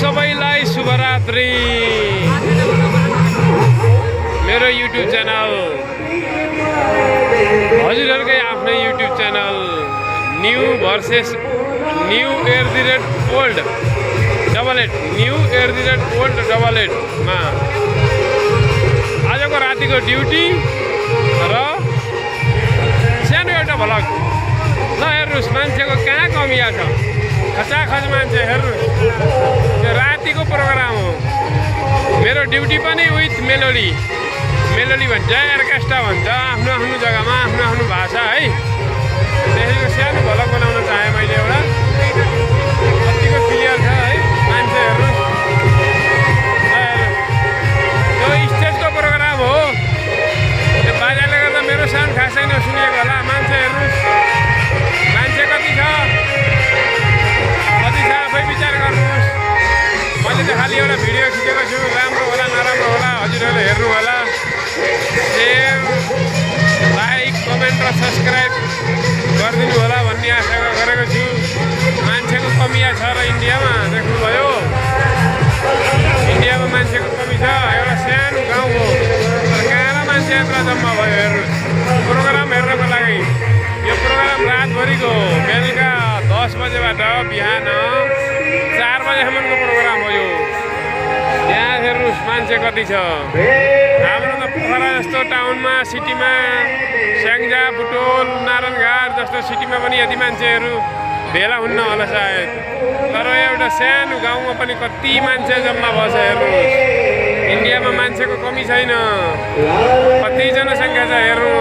सबैलाई शुभरात्रि। मेरो युट्युब च्यानल हजुरहरुकै आफ्नै YouTube channel new versus new @old new @old मा आजको रातिको ड्युटी र सानो एउटा भ्लग। ल हेर्नुहोस्, मान्छेको कहाँ कमिया छ, खचाखच मान्छे हेर्नुहोस्। यो रातिको प्रोग्राम हो। मेरो ड्युटी पनि विथ मेलोडी भन्छ, अर्केस्ट्रा भन्छ, आफ्नो आफ्नो जग्गामा आफ्नो आफ्नो भाषा है। त्यसैको सानो भ्लग बनाउन चाहेँ मैले एउटा। कतिको क्लियर छ है मान्छे हेर्नुहोस्। यो स्टेजको प्रोग्राम हो। त्यो बाजाले गर्दा मेरो साउन्ड खासै नसुनिएको होला। मान्छे हेर्नुहोस्, मान्छे कति छ आफै विचार गर्नुहोस्। मैले त खालि एउटा भिडियो खिचेको छु। राम्रो होला नराम्रो होला हजुरहरूले हेर्नु होला। सेयर, लाइक, कमेन्ट र सब्सक्राइब गरिदिनु होला भन्ने आशा गरेको छु। मान्छेको कमिया छ र इन्डियामा देख्नुभयो, इन्डियामा मान्छेको कमी छ। एउटा सानो गाउँ हो तर कहाँ मान्छे यत्र जम्मा भयो हेर्नुहोस्। प्रोग्राम हेर्नको लागि यो प्रोग्राम रातभरिको हो। बेलुका 10 बजेबाट बिहान 4 बजेसम्मको प्रोग्राम हो यो। यहाँ हेर्नुहोस् मान्छे कति छ। हाम्रो त पोखरा जस्तो टाउनमा, सिटीमा, स्याङ्जा, बुटोल, नारायणघाट जस्तो सिटीमा पनि यति मान्छेहरू भेला हुन्न होला सायद। तर एउटा सानो गाउँमा पनि कति मान्छे जम्मा भएछ हेर्नुहोस्। इन्डियामा मान्छेको कमी छैन। कति जनसङ्ख्या छ हेर्नु,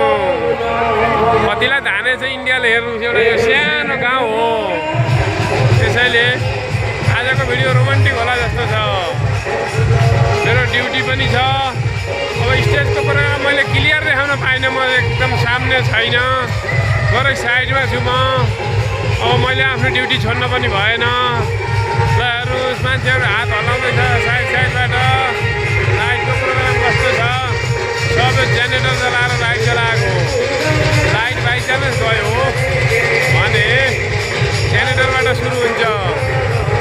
कतिलाई धाने छ इन्डियाले हेर्नुहोस्। एउटा यो सानो गाउँ हो। त्यसैले आजको भिडियो रोमान्टिक होला जस्तो छ। मेरो ड्युटी पनि छ। अब स्टेजको प्रोग्राम मैले क्लियर देखाउन पाइनँ। म एकदम सामने छैन, गएर साइडमा छु म। अब मैले आफ्नो ड्युटी छोड्न पनि भएन। ल हेर्नुहोस्, मान्छेहरू हात हल्लाउँदैछ साइडबाट। लाइटको प्रोग्राम कस्तो छ। सबै जेनेरेटर चलाएर लाइट चलाएको। लाइट बाइचान्स गयो भने जेनेरेटरबाट सुरु हुन्छ।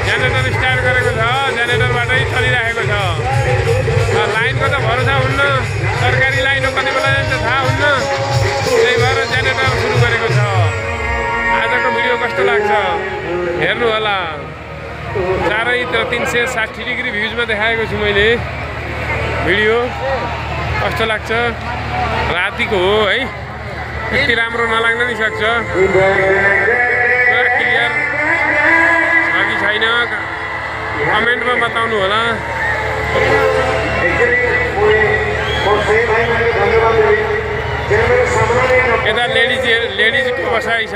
जेनेरेटर स्टार्ट गरेको छ, जेनेरेटरबाटै चलिरहेको छ। लाइनको त भरोसा हुन्न, सरकारी लाइन हो, कति बेला जान्छ थाहा हुन्न। त्यही भएर जेनेरेटर सुरु गरेको छ। आजको भिडियो कस्तो लाग्छ हेर्नु होला। चारैतिर 360 डिग्री भ्युजमा देखाएको छु मैले भिडियो। कस्तो लाग्छ? रातिको हो है, यति राम्रो नलाग्न नि सक्छ। पुरा क्लियर छ कि छैन कमेन्टमा बताउनु होला। यता लेडिजको बसाइ छ,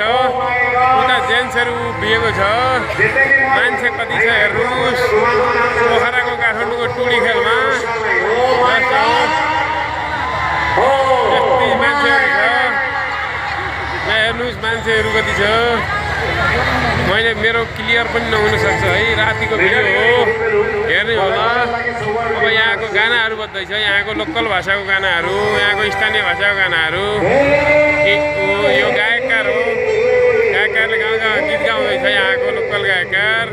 उता जेन्ट्सहरू उभिएको छ। मान्छे कति छ हेर्नुहोस्। पोखराको काठमाडौँको टुडी खेलमा यति मान्छेहरू छ। हेर्नुहोस् मान्छेहरू कति छ। मैले मेरो क्लियर पनि नहुन सक्छ है, रातिको भिडियो हो, हेर्ने होला। अब यहाँको गानाहरू बज्दैछ, यहाँको लोकल भाषाको गानाहरू, यहाँको स्थानीय भाषाको गानाहरू। यो गायककार हो, गायककारले गीत गाउँदैछ, यहाँको लोकल गायककार।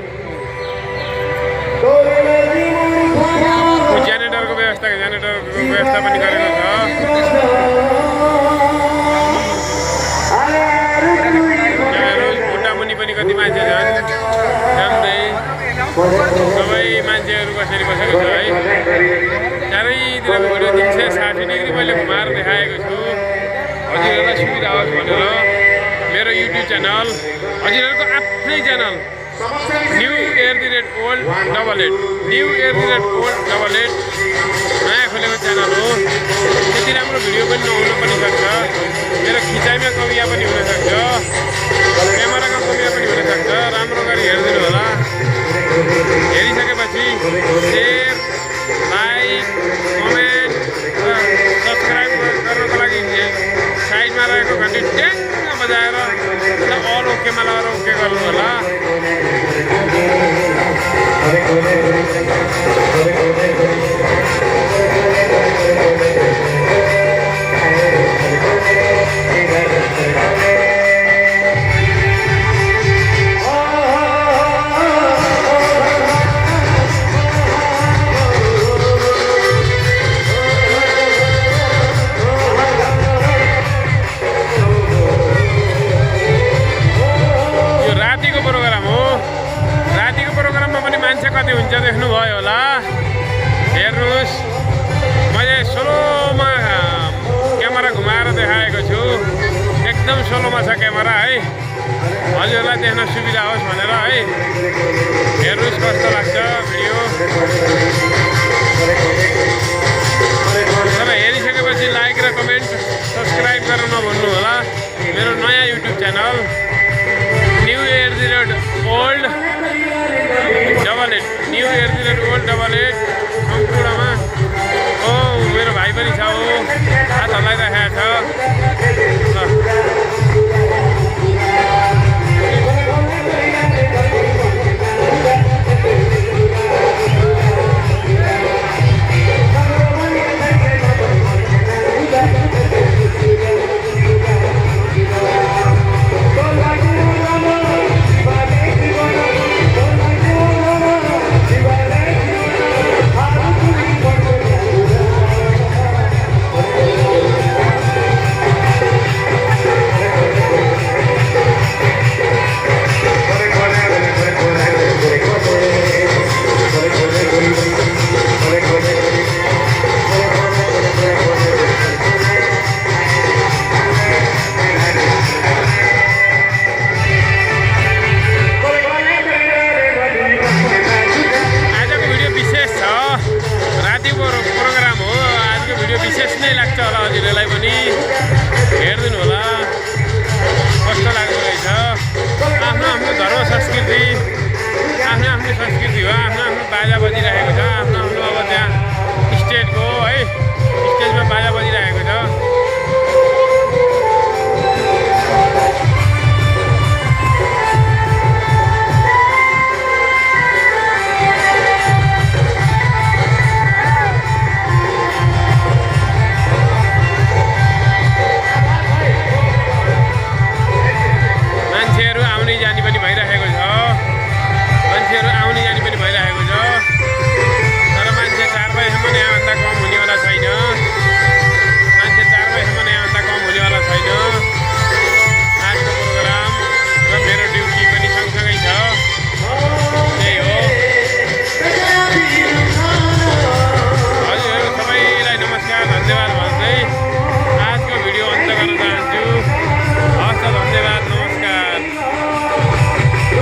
जेनेरेटरको व्यवस्था पनि गरेको छ। पनि कति मान्छे छन् जान्दै। सबै मान्छेहरू कसरी बसेको छ है। चारैतिरको भिडियो 360 डिग्री मैले घुमाएर देखाएको छु हजुरहरूलाई सुविधा होस् भनेर। मेरो युट्युब च्यानल हजुरहरूको आफ्नै channel new @old new @old नयाँ खोलेको च्यानल हो। त्यति राम्रो भिडियो पनि नहुन पनि सक्छ। मेरो खिचाइमा कमिया पनि हुनसक्छ, क्यामेराको कमिया पनि हुनसक्छ। राम्रो गरी हेरिदिनु होला। हेरिसकेपछि सेयर, लाइक, कमेन्ट र सब्सक्राइब गर्नको लागि साइडमा रहेको घन्टी ट्याङ्ग बजाएर अल ओकेमा लगाएर ओके गर्नु होला। भयो होला हेर्नुहोस् मैले स्लोमा क्यामेरा घुमाएर देखाएको छु एकदम स्लोमा छ क्यामेरा है हजुरहरूलाई देख्न सुविधा होस् भनेर है हेर्नुहोस् कस्तो लाग्छ भिडियो तर हेरिसकेपछि लाइक र कमेन्ट सब्सक्राइब गर्न नभुल्नु होला मेरो नयाँ